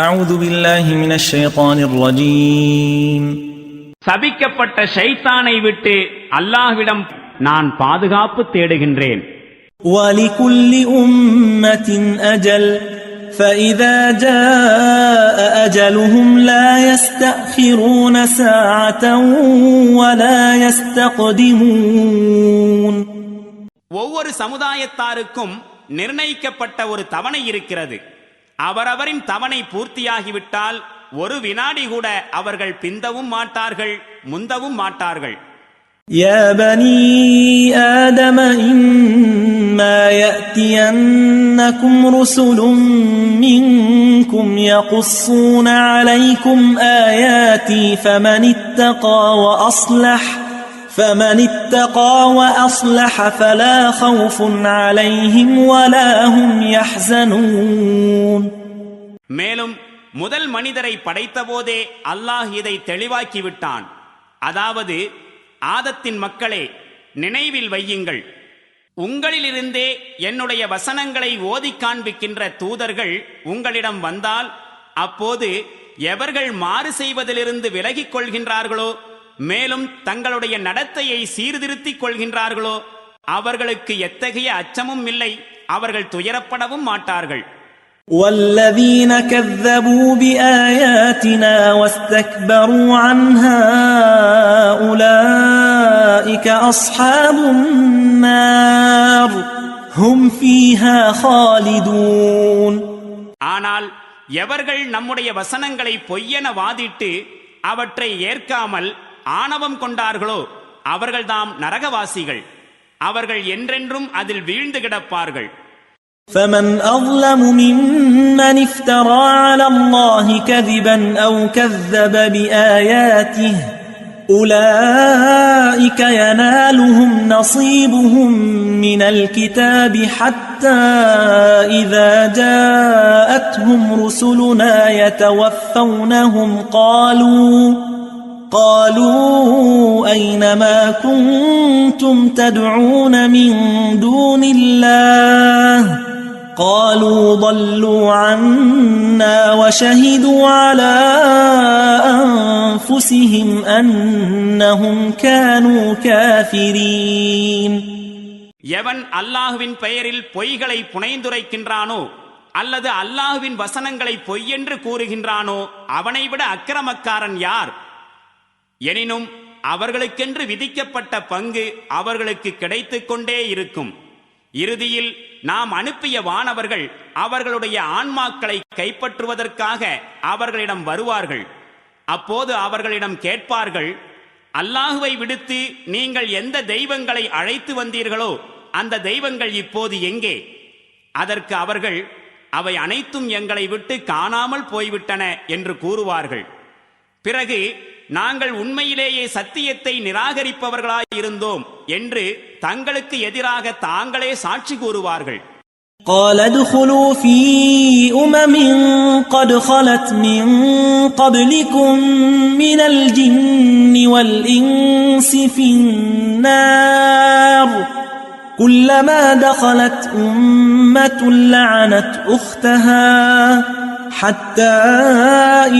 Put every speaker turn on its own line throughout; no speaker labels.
أعوذ بالله من الشيطان الرجيم
சபிக்கப்பட்ட ஷைத்தானை விட்டு அல்லாஹ்விடம் நான் பாதுகாப்பு தேடுகின்றேன்.
ولكل أمة أجل فإذا جاء أجلهم لا يستأخرون ساعة ولا يستقدمون.
ஒவ்வொரு சமுதாயத்தாருக்கும் நிர்ணயிக்கப்பட்ட ஒரு தவணை இருக்கிறது. அவரவரின் தவணை பூர்த்தியாகிவிட்டால் ஒரு வினாடி கூட அவர்கள் பிந்தவும் மாட்டார்கள், முந்தவும் மாட்டார்கள்.
يا بني آدم إما يأتينكم رسل منكم يقصون عليكم آياتي فمن اتقى وأصلح فلا خوف عليهم ولا هم يحزنون.
மேலும் முதல் மனிதரை படைத்தபோதே அல்லாஹ் இதை தெளிவாக்கிவிட்டான். அதாவது, ஆதத்தின் மக்களே, நினைவில் வையுங்கள், உங்களிலிருந்தே என்னுடைய வசனங்களை ஓதி காண்பிக்கின்ற தூதர்கள் உங்களிடம் வந்தால் அப்போது எவர்கள் மாறு செய்வதிலிருந்து விலகிக் கொள்கின்றார்களோ, மேலும் தங்களுடைய நடத்தையை சீர்திருத்திக் கொள்கின்றார்களோ, அவர்களுக்கு எத்தகைய அச்சமும் இல்லை, அவர்கள் துயரப்படவும் மாட்டார்கள்.
والذين كذبوا بآياتنا واستكبروا عنها أولئك أصحاب النار هم فيها خالدون.
ஆனால் எவர்கள் நம்முடைய வசனங்களை பொய்யென வாதிட்டு அவற்றை ஏற்காமல் ஆணவம் கொண்டார்களோ அவர்கள்தாம் நரகவாசிகள். அவர்கள் என்றென்றும் அதில் வீழ்ந்து கிடப்பார்கள்.
فمن أظلم ممن افترى على الله كذبا أو كذب بآياته أولئك ينالهم نصيبهم من الكتاب حتى إذا جاءتهم رسلنا يتوفونهم قالوا أين ما كنتم تدعون من دون الله قالوا ضلوا عنا وشهدوا على أنفسهم أنهم كانوا كافرين.
எவன் அல்லாஹ்வின் பெயரில் பொய்களை புனைந்துரைக்கின்றானோ அல்லது அல்லாஹ்வின் வசனங்களை பொய்யென்று கூறுகின்றானோ அவனை விட அக்கிரமக்காரன் யார்? எனினும் அவர்களுக்கென்று விதிக்கப்பட்ட பங்கு அவர்களுக்கு கிடைத்துக் கொண்டே இருக்கும். இறுதியில் நாம் அனுப்பிய வானவர்கள் அவர்களுடைய ஆன்மாக்களை கைப்பற்றுவதற்காக அவர்களிடம் வருவார்கள். அப்போது அவர்களிடம் கேட்பார்கள், அல்லாஹுவை விடுத்து நீங்கள் எந்த தெய்வங்களை அழைத்து வந்தீர்களோ அந்த தெய்வங்கள் இப்போது எங்கே? அதற்கு அவர்கள், அவை அனைத்தும் எங்களை விட்டு காணாமல் போய்விட்டன என்று கூறுவார்கள். பிறகு நாங்கள் உண்மையிலேயே சத்தியத்தை நிராகரிப்பவர்களாயிருந்தோம் என்று தங்களுக்கு எதிராக தாங்களே சாட்சி கூறுவார்கள்.
قال ادخلوا في أمم قد خلت من قبلكم من الجن والإنس في النار كلما دخلت أمة لعنت أختها حتى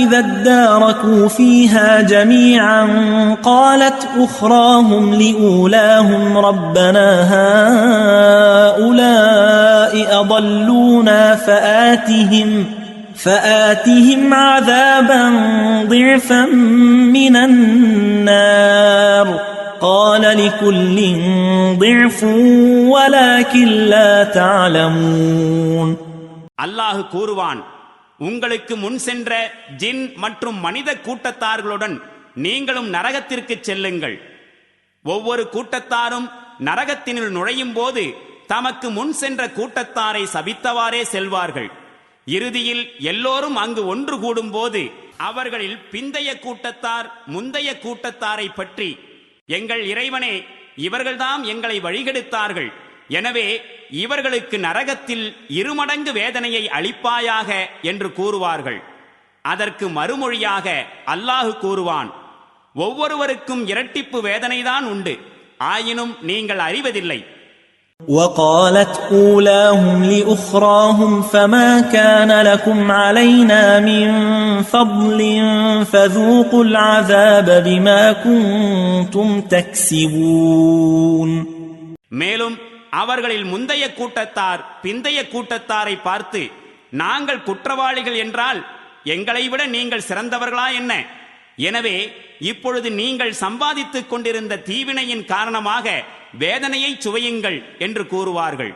إذا اداركوا فيها جميعا قالت أخراهم لأولاهم ربنا هؤلاء أضلونا فآتهم عذابا ضعفا من النار قال لكل ضعف ولكن لا تعلمون.
அல்லாஹ் கூறுவான், உங்களுக்கு முன் சென்ற ஜின் மற்றும் மனித கூட்டத்தார்களுடன் நீங்களும் நரகத்திற்கு செல்லுங்கள். ஒவ்வொரு கூட்டத்தாரும் நரகத்தினுள் நுழையும் போது தமக்கு முன் சென்ற கூட்டத்தாரை சபித்தவாறே செல்வார்கள். இறுதியில் எல்லோரும் அங்கு ஒன்று கூடும் போது அவர்களில் பிந்தைய கூட்டத்தார் முந்தைய கூட்டத்தாரை பற்றி, எங்கள் இறைவனே, இவர்கள்தாம் எங்களை வழிகெடுத்தார்கள், எனவே இவர்களுக்கு நரகத்தில் இருமடங்கு வேதனையை அளிப்பாயாக என்று கூறுவார்கள். அதற்கு மறுமொழியாக அல்லாஹ் கூறுவான், ஒவ்வொருவருக்கும் இரட்டிப்பு வேதனைதான் உண்டு, ஆயினும் நீங்கள் அறிவதில்லை.
وقالت أولاهم لأخراهم فما كان لكم علينا من فضل فذوقوا العذاب بما كنتم تكسبون.
மேலும் அவர்களில் முந்தைய கூட்டத்தார் பிந்தைய கூட்டத்தாரை பார்த்து, நாங்கள் குற்றவாளிகள் என்றால் எங்களை விட நீங்கள் சிறந்தவர்களா என்ன? எனவே இப்பொழுது நீங்கள் சம்பாதித்துக் கொண்டிருந்த தீவினையின் காரணமாக வேதனையை சுவையுங்கள் என்று கூறுவார்கள்.